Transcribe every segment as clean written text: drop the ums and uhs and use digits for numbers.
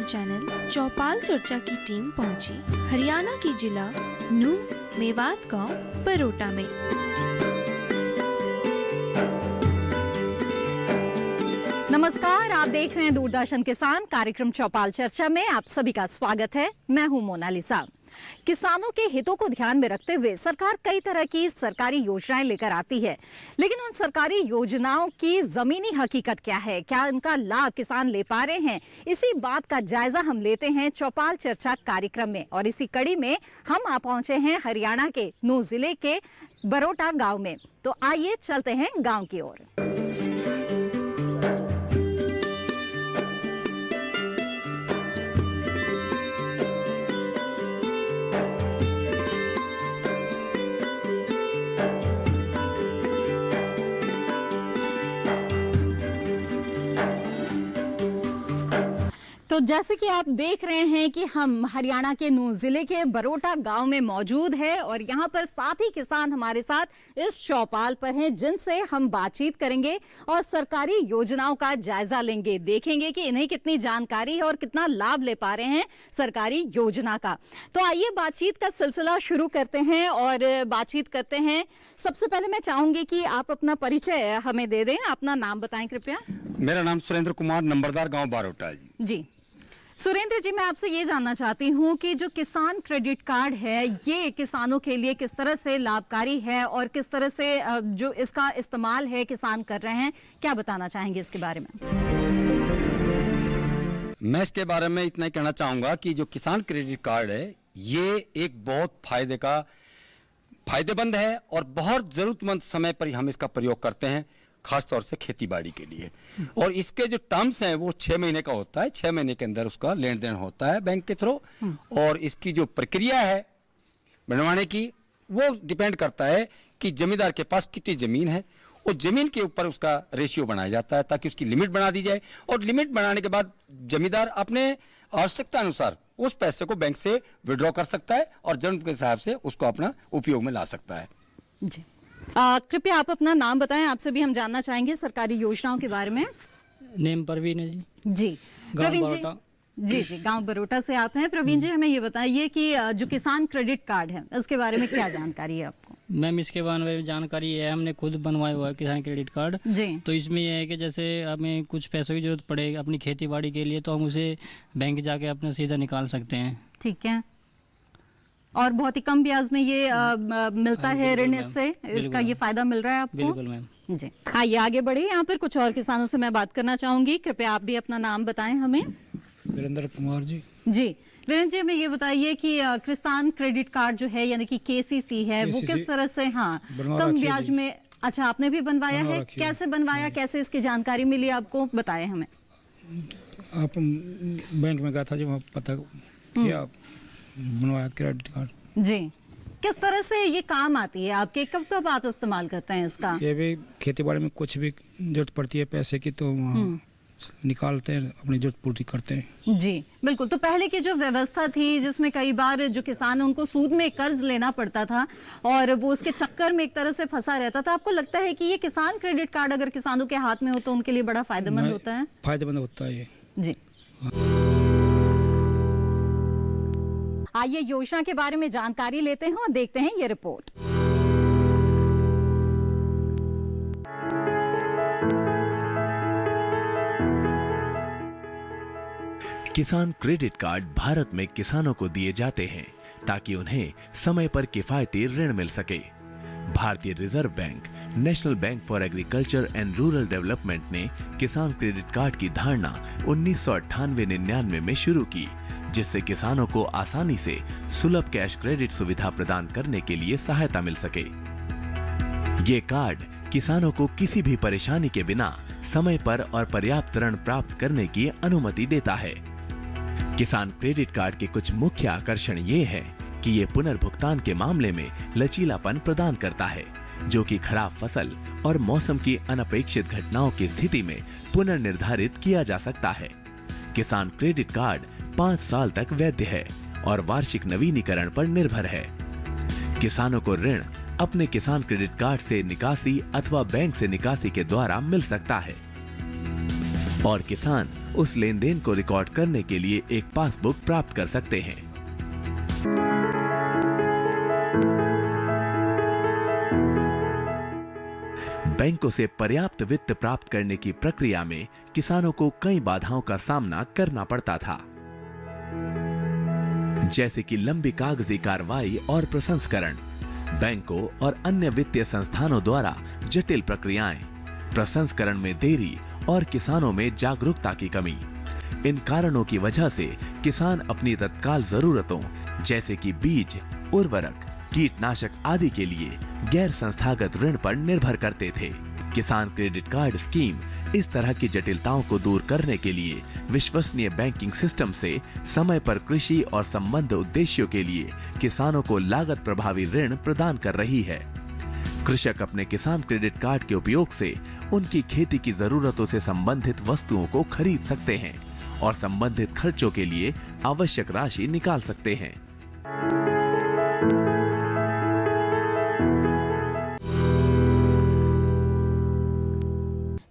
Channel चौपाल चर्चा की team पहुंची हरियाणा के जिला नूह मेवात गांव बरोटा में। नमस्कार, आप देख रहे हैं दूरदर्शन किसान कार्यक्रम चौपाल चर्चा में आप सभी का स्वागत है। मैं हूं मोनालिसा। किसानों के हितों को ध्यान में रखते हुए सरकार कई तरह की सरकारी योजनाएं लेकर आती है, लेकिन उन सरकारी योजनाओं की जमीनी हकीकत क्या है, क्या इनका लाभ किसान ले पा रहे हैं, इसी बात का जायजा हम लेते हैं चौपाल चर्चा कार्यक्रम में। और इसी कड़ी में हम आ पहुंचे हैं हरियाणा के नूह जिले के बरोटा गांव में। तो आइए चलते हैं गांव की ओर। तो जैसे कि आप देख रहे हैं कि हम हरियाणा के नूह जिले के बरोटा गांव में मौजूद है और यहाँ पर साथी किसान हमारे साथ इस चौपाल पर हैं, जिनसे हम बातचीत करेंगे और सरकारी योजनाओं का जायजा लेंगे, देखेंगे कि इन्हें कितनी जानकारी है और कितना लाभ ले पा रहे हैं सरकारी योजना का। तो आइए बातचीत का सिलसिला शुरू करते हैं और बातचीत करते हैं। सबसे पहले मैं चाहूंगी कि आप अपना परिचय हमें दे दें, अपना नाम बताएं कृपया। मेरा नाम सुरेंद्र कुमार, नंबरदार गांव बरोटा जी। सुरेंद्र जी, मैं आपसे ये जानना चाहती हूँ कि जो किसान क्रेडिट कार्ड है ये किसानों के लिए किस तरह से लाभकारी है और किस तरह से जो इसका इस्तेमाल है किसान कर रहे हैं, क्या बताना चाहेंगे इसके बारे में? मैं इसके बारे में इतना ही कहना चाहूंगा कि जो किसान क्रेडिट कार्ड है ये एक बहुत फायदेमंद है और बहुत जरूरतमंद समय पर हम इसका प्रयोग करते हैं, खास तौर से खेती बाड़ी के लिए। और इसके जो टर्म्स हैं वो 6 महीने का होता है, 6 महीने के अंदर उसका लेन देन होता है बैंक के थ्रू। और इसकी जो प्रक्रिया है बनवाने की वो डिपेंड करता है कि जमींदार के पास कितनी जमीन है, और जमीन के ऊपर उसका रेशियो बनाया जाता है ताकि उसकी लिमिट बना दी जाए। और लिमिट बनाने के बाद जमींदार अपने आवश्यकता अनुसार उस पैसे को बैंक से विड्रॉ कर सकता है और जरूरत के हिसाब से उसको अपना उपयोग में ला सकता है। जी, कृपया आप अपना नाम बताएं, आपसे भी हम जानना चाहेंगे सरकारी योजनाओं के बारे में। नेम प्रवीण है जी। जी, प्रवीण जी। जी, गांव बरोटा से आप हैं। प्रवीण जी, हमें ये बताइए कि जो किसान क्रेडिट कार्ड है इसके बारे में क्या जानकारी है आपको? मैम, इसके बारे में जानकारी है, हमने खुद बनवाया हुआ है किसान क्रेडिट कार्ड जी। तो इसमें यह है कि जैसे हमें कुछ पैसों की जरूरत पड़े अपनी खेती बाड़ी के लिए तो हम उसे बैंक जाके अपने सीधा निकाल सकते हैं। ठीक है, और बहुत ही कम ब्याज में ये मिलता है ऋण, इससे इसका ये फायदा मिल रहा है आपको? बिल्कुल मैम जी। आइए आगे बढ़े, यहाँ पर कुछ और किसानों से मैं बात करना चाहूंगी। कृपया आप भी अपना नाम बताएं हमें। वीरेंद्र कुमार जी। जी, वीरेंद्र जी, हमें ये बताइए कि किसान क्रेडिट कार्ड जो है यानी कि केसीसी है वो किस तरह से कम ब्याज में, अच्छा आपने भी बनवाया है, कैसे बनवाया, कैसे इसकी जानकारी मिली आपको, बताएं हमें। आप बैंक में गया था जो पता किया, बनवाया क्रेडिट कार्ड। जी, किस तरह से ये काम आती है आपके, कब कब आप इस्तेमाल करते हैं इसका? ये भी खेती बाड़ी में कुछ भी जरूरत पड़ती है पैसे की तो निकालते हैं, अपनी जरूरत पूर्ति करते हैं। जी बिल्कुल। तो पहले की जो व्यवस्था थी जिसमें कई बार जो किसान उनको सूद में कर्ज लेना पड़ता था और वो उसके चक्कर में एक तरह से फंसा रहता था, आपको लगता है कि ये किसान क्रेडिट कार्ड अगर किसानों के हाथ में हो तो उनके लिए बड़ा फायदेमंद होता है? फायदेमंद होता है ये। जी। आइए योजना के बारे में जानकारी लेते हैं और देखते हैं ये रिपोर्ट। किसान क्रेडिट कार्ड भारत में किसानों को दिए जाते हैं ताकि उन्हें समय पर किफायती ऋण मिल सके। भारतीय reserve bank, national bank for agriculture and rural development ने किसान क्रेडिट कार्ड की धारणा 1998-99 में शुरू की, जिससे किसानों को आसानी से सुलभ कैश क्रेडिट सुविधा प्रदान करने के लिए सहायता मिल सके। ये कार्ड किसानों को किसी भी परेशानी के बिना समय पर और पर्याप्त ऋण प्राप्त करने की अनुमति देता है। किसान क्रेडिट कार्ड के कुछ मुख्य आकर्षण ये है कि ये पुनर्भुगतान के मामले में लचीलापन प्रदान करता है, जो कि खराब फसल और मौसम की अनपेक्षित घटनाओं की स्थिति में पुनर्निर्धारित किया जा सकता है। किसान क्रेडिट कार्ड 5 साल तक वैध है और वार्षिक नवीनीकरण पर निर्भर है। किसानों को ऋण अपने किसान क्रेडिट कार्ड से निकासी अथवा बैंक से निकासी के द्वारा मिल सकता है। और किसान उस लेन देन को रिकॉर्ड करने के लिए एक पासबुक प्राप्त कर सकते हैं। बैंकों से पर्याप्त वित्त प्राप्त करने की प्रक्रिया में किसानों को कई बाधाओं का सामना करना पड़ता था, जैसे कि लंबी कागजी कार्रवाई और प्रसंस्करण, बैंकों और अन्य वित्तीय संस्थानों द्वारा जटिल प्रक्रियाएं, प्रसंस्करण में देरी और किसानों में जागरूकता की कमी। इन कारणों की वजह से किसान अपनी तत्काल जरूरतों जैसे कि बीज, उर्वरक, कीटनाशक आदि के लिए गैर संस्थागत ऋण पर निर्भर करते थे। किसान क्रेडिट कार्ड स्कीम इस तरह की जटिलताओं को दूर करने के लिए विश्वसनीय बैंकिंग सिस्टम से समय पर कृषि और संबद्ध उद्देश्यों के लिए किसानों को लागत प्रभावी ऋण प्रदान कर रही है। कृषक अपने किसान क्रेडिट कार्ड के उपयोग से उनकी खेती की जरूरतों से संबंधित वस्तुओं को खरीद सकते हैं और संबंधित खर्चों के लिए आवश्यक राशि निकाल सकते हैं।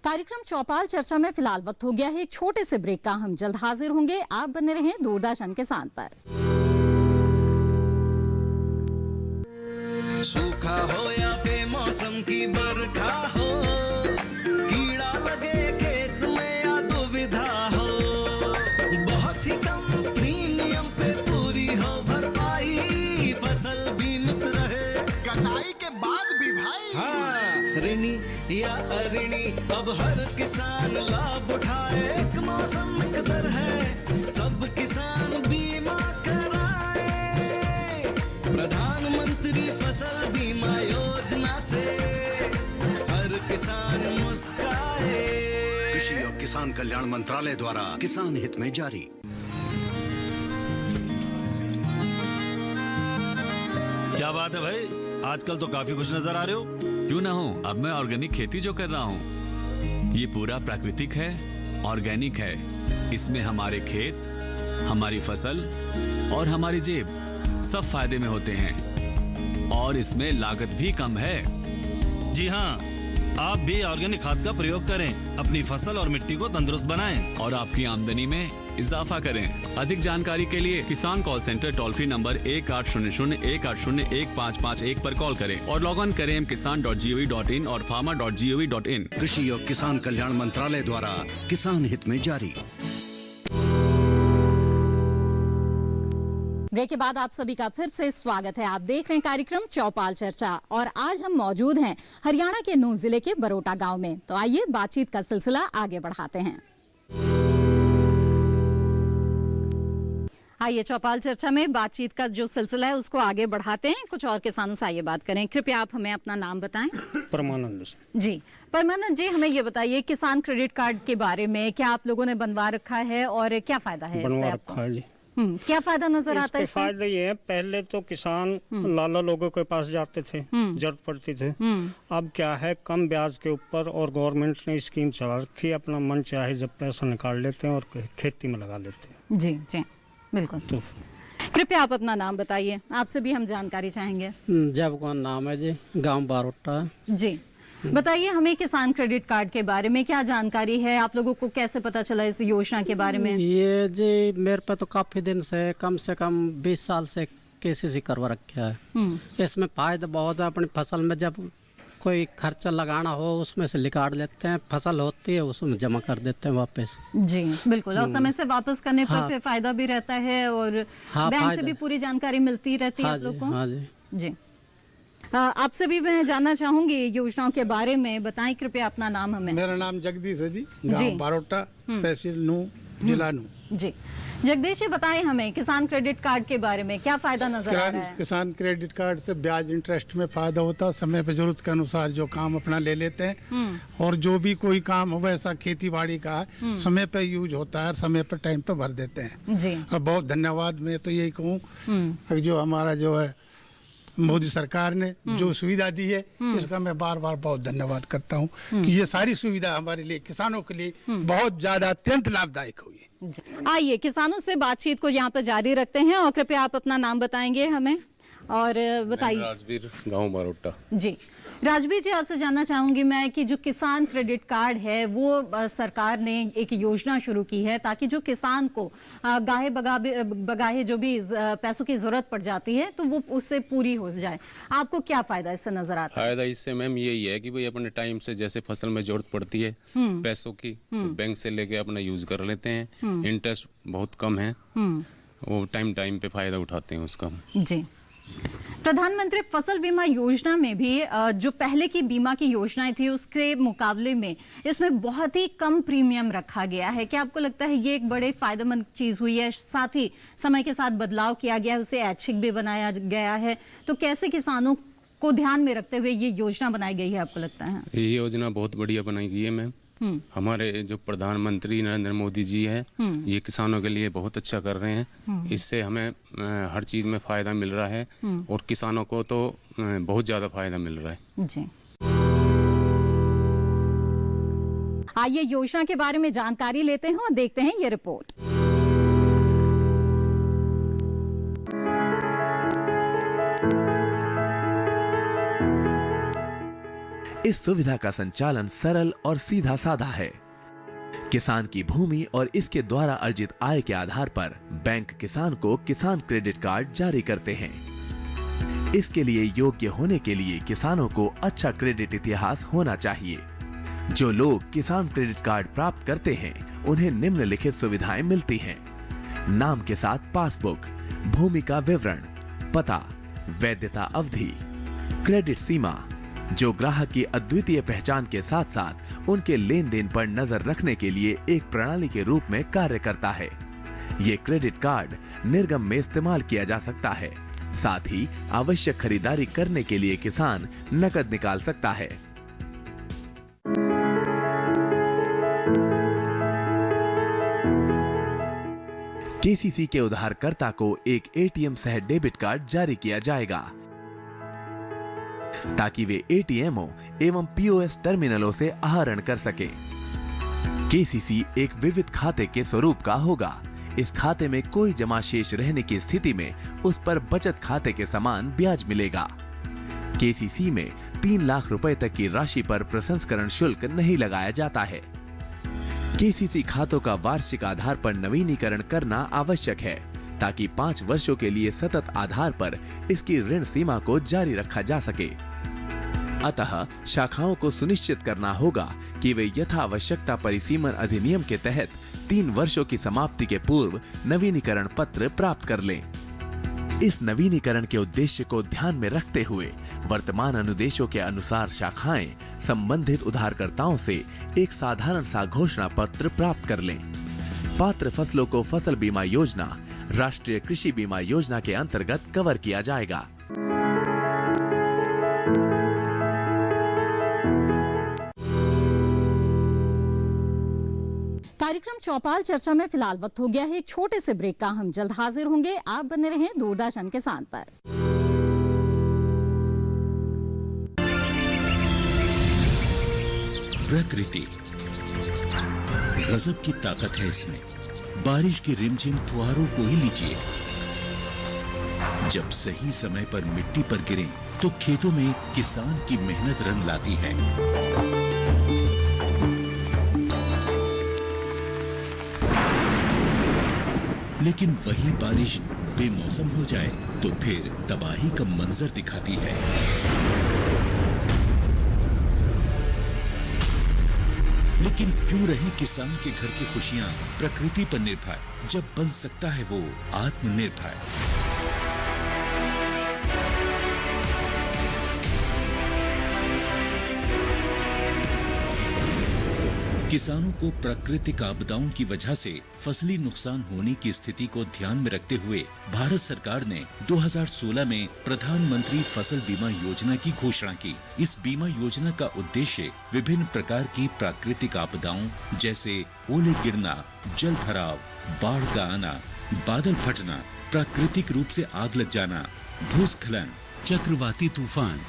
कार्यक्रम चौपाल चर्चा में फिलहाल वक्त हो गया है एक छोटे से ब्रेक का। हम जल्द हाजिर होंगे। आप बने रहें दूरदर्शन किसान पर। सूखा हो या बेमौसम की बरखा हो, कीड़ा लगे खेत में या दुविधा हो, बहुत ही कम प्रीमियम पे पूरी हो भरपाई, फसल बीमित रहे कटाई के बाद भी भाई। हाँ, ऋणी या अऋणी अब हर किसान लाभ उठाए, एक मौसम एक दर है, सब किसान बीमा कराए, प्रधानमंत्री फसल बीमा योजना से हर किसान मुस्काए। कृषि और किसान कल्याण मंत्रालय द्वारा किसान हित में जारी। क्या बात है भाई, आजकल तो काफी खुश नजर आ रहे हो। क्यों ना हो, अब मैं ऑर्गेनिक खेती जो कर रहा हूँ ये पूरा प्राकृतिक है, ऑर्गेनिक है। इसमें हमारे खेत, हमारी फसल और हमारी जेब सब फायदे में होते हैं और इसमें लागत भी कम है। जी हाँ, आप भी ऑर्गेनिक खाद का प्रयोग करें, अपनी फसल और मिट्टी को तंदुरुस्त बनाएं और आपकी आमदनी में इजाफा करें। अधिक जानकारी के लिए किसान call centre toll free number 1800-180-1551 पर कॉल करें और लॉग ऑन करें kisan.gov.in और farmer.gov.in। कृषि और किसान कल्याण मंत्रालय द्वारा किसान हित में जारी। ब्रेक के बाद आप सभी का फिर से स्वागत है। आप देख रहे हैं कार्यक्रम चौपाल चर्चा और आज हम मौजूद हैं हरियाणा के नूंह जिले के बरोटा गांव में। तो आइए बातचीत का सिलसिला आगे बढ़ाते हैं। आइए चौपाल चर्चा में बातचीत का जो सिलसिला है उसको आगे बढ़ाते हैं। कुछ और किसानों से आइए बात करें। कृपया आप हमें अपना नाम बताएं। परमानंद जी। परमानंद जी, हमें ये बताइए किसान क्रेडिट कार्ड के बारे में, क्या आप लोगों ने बनवा रखा है और क्या फायदा है बनवा रखा है जी। क्या फायदा नजर आता है इससे? फायदा ये है, पहले तो किसान लाला लोगों के पास जाते थे, जरूरत पड़ती थे। अब क्या है, कम ब्याज के ऊपर और गवर्नमेंट ने स्कीम चला रखी है, अपना मन चाहे जब पैसा निकाल लेते हैं और खेती में लगा लेते हैं। जी जी बिल्कुल। तो कृपया आप अपना नाम बताइए, आपसे भी हम जानकारी चाहेंगे। जय भगवान नाम है जी, गांव बारोटा। जी बताइए हमें किसान क्रेडिट कार्ड के बारे में क्या जानकारी है, आप लोगों को कैसे पता चला इस योजना के बारे में? ये जी मेरे पे तो काफी दिन से कम 20 साल से केसीसी करवा रखा है। इसमें फायदा बहुत है। अपनी फसल में जब कोई खर्चा लगाना हो उसमें से निकाल लेते हैं, फसल होती है उसमें जमा कर देते हैं वापस। जी बिल्कुल, और समय से वापस करने पर फिर फायदा भी रहता है और बैंक से भी पूरी जानकारी मिलती रहती है आप लोग को। हाँ जी जी। आपसे भी मैं जानना चाहूंगी योजनाओं के बारे में, बताएं कृपया अपना नाम हमें। मेरा नाम जगदीश है जी, गांव बारोटा, तहसील नूंह, जिला नूंह। जी जगदीश जी, बताएं हमें किसान क्रेडिट कार्ड के बारे में क्या फायदा नजर आ रहा है? किसान क्रेडिट कार्ड से ब्याज इंटरेस्ट में फायदा होता है, समय पे जरूरत के अनुसार जो काम अपना ले लेते हैं और जो भी कोई काम हो वैसा खेती बाड़ी का समय पे यूज होता है, समय पे टाइम पे भर देते हैं जी। अब बहुत धन्यवाद, मैं तो यही कहूँ जो हमारा जो है मोदी सरकार ने जो सुविधा दी है इसका मैं बार बार बहुत धन्यवाद करता हूँ कि ये सारी सुविधा हमारे लिए किसानों के लिए बहुत ज्यादा अत्यंत लाभदायक हुई। आइए किसानों से बातचीत को यहाँ पर जारी रखते हैं और कृपया आप अपना नाम बताएंगे हमें। और बताइए। राजवीर, गांव बारोटा। जी राजवीर जी, आपसे जानना चाहूंगी मैं कि जो किसान क्रेडिट कार्ड है वो सरकार ने एक योजना शुरू की है ताकि जो किसान को गाहे बगाहे जो भी पैसों की जरूरत पड़ जाती है तो वो उससे पूरी हो जाए। आपको क्या फायदा इससे नजर आता है? फायदा इससे मैम यही है कि भाई अपने टाइम से जैसे फसल में जरूरत पड़ती है पैसों की तो बैंक से लेके अपना यूज कर लेते हैं। इंटरेस्ट बहुत कम है, वो टाइम पे फायदा उठाते हैं उसका। जी, प्रधानमंत्री फसल बीमा योजना में भी जो पहले की बीमा की योजनाएं थी उसके मुकाबले में इसमें बहुत ही कम प्रीमियम रखा गया है। क्या आपको लगता है ये एक बड़े फायदेमंद चीज हुई है? साथ ही समय के साथ बदलाव किया गया है, उसे ऐच्छिक भी बनाया गया है, तो कैसे किसानों को ध्यान में रखते हुए ये योजना बनाई गई है आपको लगता है? ये योजना बहुत बढ़िया बनाई गई है मैम। हमारे जो प्रधानमंत्री नरेंद्र मोदी जी हैं ये किसानों के लिए बहुत अच्छा कर रहे हैं। इससे हमें हर चीज में फायदा मिल रहा है और किसानों को तो बहुत ज्यादा फायदा मिल रहा है। जी, आइए योजना के बारे में जानकारी लेते हैं और देखते हैं ये रिपोर्ट। इस सुविधा का संचालन सरल और सीधा साधा है। किसान की भूमि और इसके द्वारा अर्जित आय के आधार पर बैंक किसान को किसान क्रेडिट कार्ड जारी करते हैं। इसके लिए योग्य होने के लिए किसानों को अच्छा क्रेडिट इतिहास होना चाहिए। जो लोग किसान क्रेडिट कार्ड प्राप्त करते हैं उन्हें निम्नलिखित सुविधाएं मिलती हैं: नाम के साथ पासबुक, भूमि का विवरण, पता, वैधता अवधि, क्रेडिट सीमा जो ग्राहक की अद्वितीय पहचान के साथ साथ उनके लेन देन पर नजर रखने के लिए एक प्रणाली के रूप में कार्य करता है। ये क्रेडिट कार्ड निर्गम में इस्तेमाल किया जा सकता है। साथ ही आवश्यक खरीदारी करने के लिए किसान नकद निकाल सकता है। केसीसी के उधारकर्ता को एक एटीएम सह डेबिट कार्ड जारी किया जाएगा ताकि वे एटीएमओ एवं पीओएस टर्मिनलों से आहरण कर सकें। केसीसी एक विविध खाते के स्वरूप का होगा। इस खाते में कोई जमा शेष रहने की स्थिति में उस पर बचत खाते के समान ब्याज मिलेगा। केसीसी में 3 लाख रुपए तक की राशि पर प्रसंस्करण शुल्क नहीं लगाया जाता है। केसीसी खातों का वार्षिक आधार पर नवीनीकरण करना आवश्यक है ताकि 5 वर्षों के लिए सतत आधार पर इसकी ऋण सीमा को जारी रखा जा सके। अतः शाखाओं को सुनिश्चित करना होगा कि वे यथावश्यकता परिसीमन अधिनियम के तहत 3 वर्षों की समाप्ति के पूर्व नवीनीकरण पत्र प्राप्त कर लें। इस नवीनीकरण के उद्देश्य को ध्यान में रखते हुए वर्तमान अनुदेशों के अनुसार शाखाएं संबंधित उधारकर्ताओं से एक साधारण सा घोषणा पत्र प्राप्त कर लें। पात्र फसलों को फसल बीमा योजना, राष्ट्रीय कृषि बीमा योजना के अंतर्गत कवर किया जाएगा। कार्यक्रम चौपाल चर्चा में फिलहाल वक्त हो गया है एक छोटे से ब्रेक का। हम जल्द हाजिर होंगे। आप बने रहें दूरदर्शन किसान पर। प्रकृति गजब की ताकत है इसमें। बारिश की रिमझिम फुहारों को ही लीजिए। जब सही समय पर मिट्टी पर गिरें तो खेतों में किसान की मेहनत रंग लाती है। लेकिन वही बारिश बेमौसम हो जाए तो फिर तबाही का मंजर दिखाती है। लेकिन क्यों रहे किसान के घर की खुशियां प्रकृति पर निर्भर, जब बन सकता है वो आत्मनिर्भर। किसानों को प्राकृतिक आपदाओं की वजह से फसली नुकसान होने की स्थिति को ध्यान में रखते हुए भारत सरकार ने 2016 में प्रधानमंत्री फसल बीमा योजना की घोषणा की। इस बीमा योजना का उद्देश्य विभिन्न प्रकार की प्राकृतिक आपदाओं जैसे ओले गिरना, जल भराव, बाढ़ का आना, बादल फटना, प्राकृतिक रूप से आग लग जाना, भूस्खलन, चक्रवाती तूफान,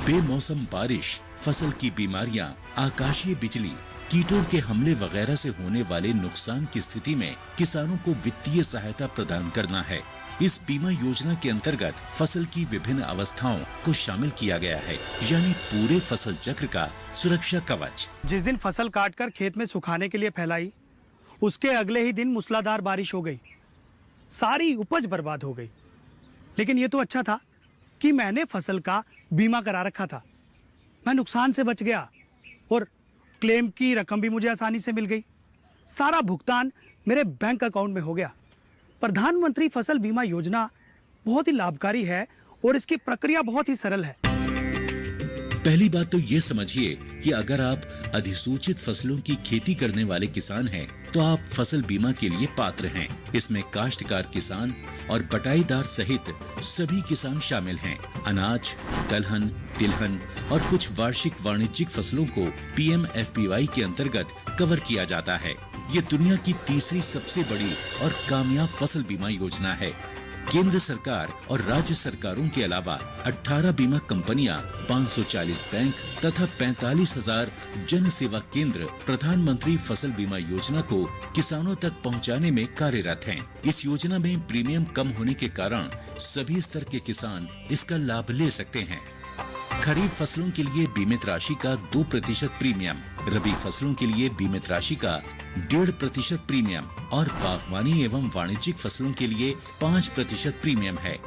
बेमौसम बारिश, फसल की बीमारियां, आकाशीय बिजली, कीटों के हमले वगैरह से होने वाले नुकसान की स्थिति में किसानों को वित्तीय सहायता प्रदान करना है। इस बीमा योजना के अंतर्गत फसल की विभिन्न अवस्थाओं को शामिल किया गया है, यानी पूरे फसल चक्र का सुरक्षा कवच। जिस दिन फसल काटकर खेत में सुखाने के लिए फैलाई, उसके अगले ही दिन मूसलाधार बारिश हो गई, सारी उपज बर्बाद हो गई। लेकिन ये तो अच्छा था कि मैंने फसल का बीमा करा रखा था, मैं नुकसान से बच गया और क्लेम की रकम भी मुझे आसानी से मिल गई। सारा भुगतान मेरे बैंक अकाउंट में हो गया। प्रधानमंत्री फसल बीमा योजना बहुत ही लाभकारी है और इसकी प्रक्रिया बहुत ही सरल है। पहली बात तो ये समझिए कि अगर आप अधिसूचित फसलों की खेती करने वाले किसान हैं, तो आप फसल बीमा के लिए पात्र हैं। इसमें काश्तकार किसान और बटाईदार सहित सभी किसान शामिल हैं। अनाज, दलहन, तिलहन और कुछ वार्षिक वाणिज्यिक फसलों को PMFBY के अंतर्गत कवर किया जाता है। ये दुनिया की तीसरी सबसे बड़ी और कामयाब फसल बीमा योजना है। केंद्र सरकार और राज्य सरकारों के अलावा 18 बीमा कंपनियां, 540 बैंक तथा 45,000 जन सेवा केंद्र प्रधानमंत्री फसल बीमा योजना को किसानों तक पहुंचाने में कार्यरत हैं। इस योजना में प्रीमियम कम होने के कारण सभी स्तर के किसान इसका लाभ ले सकते हैं। खरीफ फसलों के लिए बीमित राशि का 2% प्रीमियम, रबी फसलों के लिए बीमित राशि का 1.5% प्रीमियम और बागवानी एवं वाणिज्यिक फसलों के लिए 5% प्रीमियम है।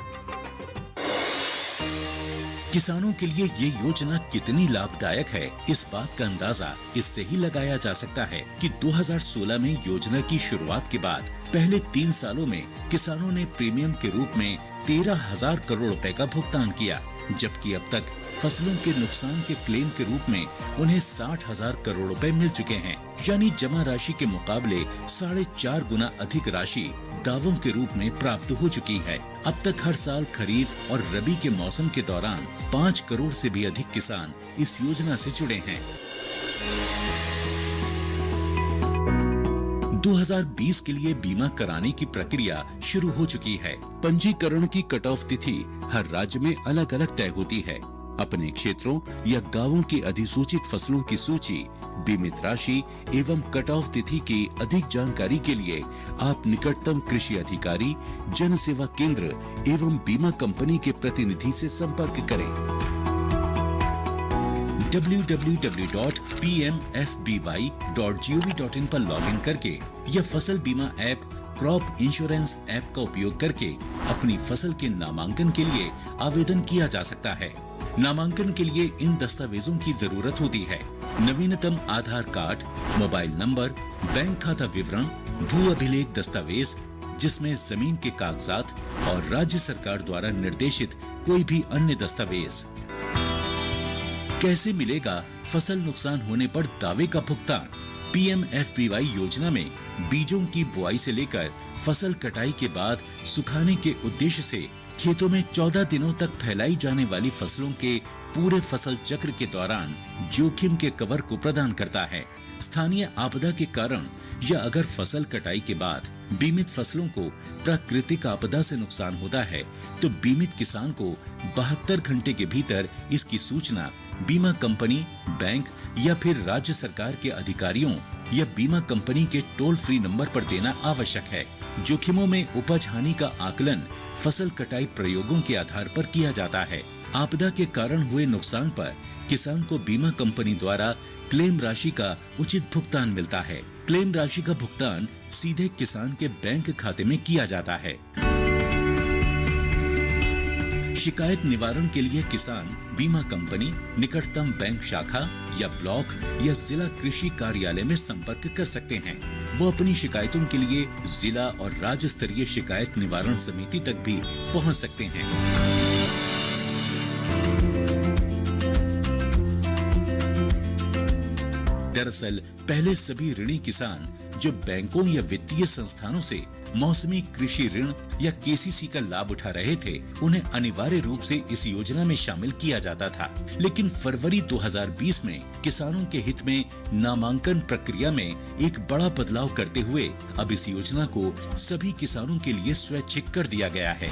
किसानों के लिए ये योजना कितनी लाभदायक है, इस बात का अंदाजा इससे ही लगाया जा सकता है कि 2016 में योजना की शुरुआत के बाद पहले 3 सालों में किसानों ने प्रीमियम के रूप में 13,000 करोड़ रुपए का भुगतान किया, जबकि अब तक फसलों के नुकसान के क्लेम के रूप में उन्हें 60,000 करोड़ रुपए मिल चुके हैं, यानी जमा राशि के मुकाबले 4.5 गुना अधिक राशि दावों के रूप में प्राप्त हो चुकी है। अब तक हर साल खरीफ और रबी के मौसम के दौरान 5 करोड़ से भी अधिक किसान इस योजना से जुड़े हैं। 2020 के लिए बीमा कराने की प्रक्रिया शुरू हो चुकी है। पंजीकरण की कट ऑफ तिथि हर राज्य में अलग अलग तय होती है। अपने क्षेत्रों या गांवों की अधिसूचित फसलों की सूची, बीमित राशि एवं कट ऑफ तिथि की अधिक जानकारी के लिए आप निकटतम कृषि अधिकारी, जन सेवा केंद्र एवं बीमा कंपनी के प्रतिनिधि से संपर्क करें। www.pmfby.gov.in पर लॉगिन करके या फसल बीमा ऐप क्रॉप इंश्योरेंस ऐप का उपयोग करके अपनी फसल के नामांकन के लिए आवेदन किया जा सकता है। नामांकन के लिए इन दस्तावेजों की जरूरत होती है: नवीनतम आधार कार्ड, मोबाइल नंबर, बैंक खाता विवरण, भू अभिलेख दस्तावेज जिसमें जमीन के कागजात और राज्य सरकार द्वारा निर्देशित कोई भी अन्य दस्तावेज। कैसे मिलेगा फसल नुकसान होने पर दावे का भुगतान? PMFBY योजना में बीजों की बुआई से लेकर फसल कटाई के बाद सुखाने के उद्देश्य से खेतों में 14 दिनों तक फैलाई जाने वाली फसलों के पूरे फसल चक्र के दौरान जोखिम के कवर को प्रदान करता है। स्थानीय आपदा के कारण या अगर फसल कटाई के बाद बीमित फसलों को प्राकृतिक आपदा से नुकसान होता है, तो बीमित किसान को 72 घंटे के भीतर इसकी सूचना बीमा कंपनी, बैंक या फिर राज्य सरकार के अधिकारियों या बीमा कंपनी के टोल फ्री नंबर पर देना आवश्यक है। जोखिमों में उपज हानि का आकलन फसल कटाई प्रयोगों के आधार पर किया जाता है। आपदा के कारण हुए नुकसान पर किसान को बीमा कंपनी द्वारा क्लेम राशि का उचित भुगतान मिलता है। क्लेम राशि का भुगतान सीधे किसान के बैंक खाते में किया जाता है। शिकायत निवारण के लिए किसान बीमा कंपनी, निकटतम बैंक शाखा या ब्लॉक या जिला कृषि कार्यालय में संपर्क कर सकते हैं। वो अपनी शिकायतों के लिए जिला और राज्य स्तरीय शिकायत निवारण समिति तक भी पहुंच सकते हैं। दरअसल पहले सभी ऋणी किसान जो बैंकों या वित्तीय संस्थानों से मौसमी कृषि ऋण या KCC का लाभ उठा रहे थे, उन्हें अनिवार्य रूप से इस योजना में शामिल किया जाता था। लेकिन फरवरी 2020 में किसानों के हित में नामांकन प्रक्रिया में एक बड़ा बदलाव करते हुए अब इस योजना को सभी किसानों के लिए स्वैच्छिक कर दिया गया है।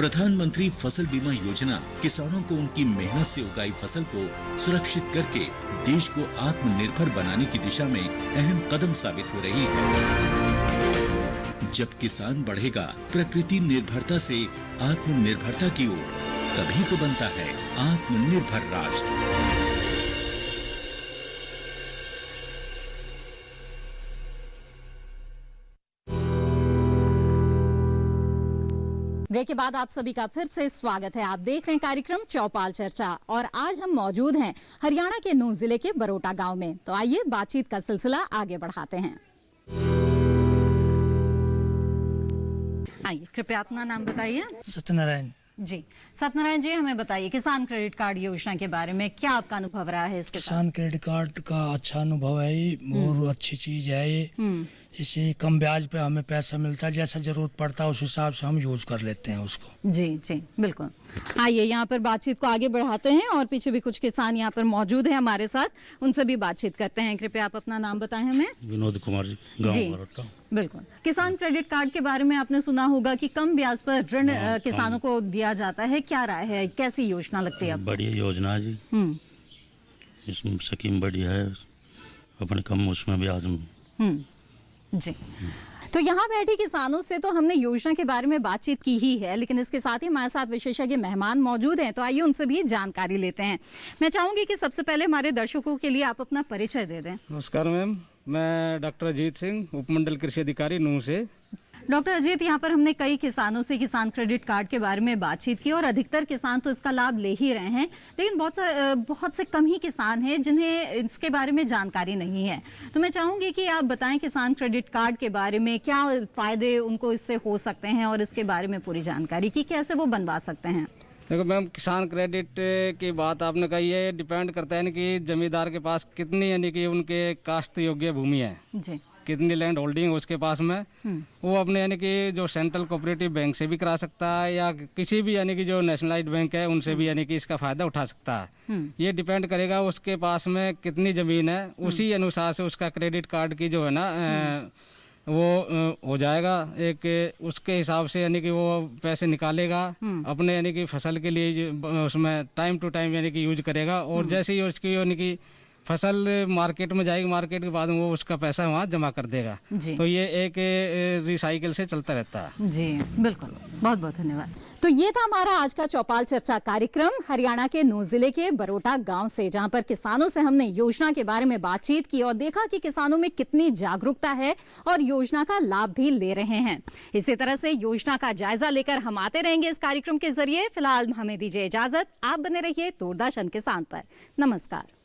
प्रधानमंत्री फसल बीमा योजना किसानों को उनकी मेहनत से उगाई फसल को सुरक्षित करके देश को आत्मनिर्भर बनाने की दिशा में अहम कदम साबित हो रही है। जब किसान बढ़ेगा प्रकृति निर्भरता से आत्मनिर्भरता की ओर, तभी तो बनता है आत्मनिर्भर राष्ट्र। ब्रेक के बाद आप सभी का फिर से स्वागत है। आप देख रहे हैं कार्यक्रम चौपाल चर्चा और आज हम मौजूद हैं हरियाणा के नूंह जिले के बरोटा गांव में। तो आइए बातचीत का सिलसिला आगे बढ़ाते हैं। आइए, कृपया अपना नाम बताइए। सत्यनारायण जी। सत्यनारायण जी, हमें बताइए किसान क्रेडिट कार्ड योजना के बारे में क्या आपका अनुभव रहा है इसके साथ? किसान क्रेडिट कार्ड का अच्छा अनुभव है ये, और अच्छी चीज है ये। इसे कम ब्याज पे हमें पैसा मिलता है, जैसा जरूरत पड़ता है उस हिसाब से हम यूज कर लेते हैं उसको। जी जी बिल्कुल। आइए यहाँ पर बातचीत को आगे बढ़ाते हैं और पीछे भी कुछ किसान यहाँ पर मौजूद हैं हमारे साथ, उनसे भी बातचीत करते हैं। कृपया आप अपना नाम बताएं हमें। विनोद कुमार जी, गाँव बरोटा। बिल्कुल। किसान क्रेडिट कार्ड के बारे में आपने सुना होगा कि कम ब्याज पर ऋण किसानों को दिया जाता है, क्या राय है, कैसी योजना लगती है? बढ़िया योजना है जी, इसमें स्कीम बढ़िया है, अपने कम उसमें ब्याज में। जी। तो यहाँ बैठे किसानों से तो हमने योजना के बारे में बातचीत की ही है, लेकिन इसके साथ ही हमारे साथ विशेषज्ञ मेहमान मौजूद हैं, तो आइए उनसे भी जानकारी लेते हैं। मैं चाहूंगी कि सबसे पहले हमारे दर्शकों के लिए आप अपना परिचय दे दें। नमस्कार मैम, मैं डॉक्टर अजीत सिंह, उपमंडल कृषि अधिकारी नूंह से। डॉक्टर अजीत, यहाँ पर हमने कई किसानों से किसान क्रेडिट कार्ड के बारे में बातचीत की और अधिकतर किसान तो इसका लाभ ले ही रहे हैं, लेकिन बहुत से कम ही किसान हैं जिन्हें इसके बारे में जानकारी नहीं है। तो मैं चाहूंगी कि आप बताएं किसान क्रेडिट कार्ड के बारे में क्या फायदे उनको इससे हो सकते हैं और इसके बारे में पूरी जानकारी कि कैसे वो बनवा सकते हैं। देखो मैम, किसान क्रेडिट की बात आपने कही है, डिपेंड करता है कि जमींदार के पास कितनी यानी कि उनके काश्त योग्य भूमि है जी, कितनी लैंड होल्डिंग उसके पास में। वो अपने यानी कि जो सेंट्रल कोऑपरेटिव बैंक से भी करा सकता है या किसी भी यानी कि जो नेशनलाइज्ड बैंक है उनसे भी यानी कि इसका फायदा उठा सकता है। ये डिपेंड करेगा उसके पास में कितनी जमीन है, उसी अनुसार से उसका क्रेडिट कार्ड की जो है ना वो हो जाएगा। एक उसके हिसाब से यानी कि वो पैसे निकालेगा अपने यानी कि फसल के लिए, उसमें टाइम टू टाइम यानी कि यूज करेगा। और जैसे ही उसकी यानी कि फसल मार्केट में जाएगी, मार्केट के बाद वो उसका पैसा वहाँ जमा कर देगा। तो ये एक रिसाइकिल से चलता रहता है। जी बिल्कुल, बहुत बहुत धन्यवाद। तो ये था हमारा आज का चौपाल चर्चा कार्यक्रम हरियाणा के नूंह जिले के बरोटा गांव से, जहां पर किसानों से हमने योजना के बारे में बातचीत की और देखा कि किसानों में कितनी जागरूकता है और योजना का लाभ भी ले रहे हैं। इसी तरह से योजना का जायजा लेकर हम आते रहेंगे इस कार्यक्रम के जरिए। फिलहाल हमें दीजिए इजाजत, आप बने रहिए दूरदर्शन किसान पर। नमस्कार।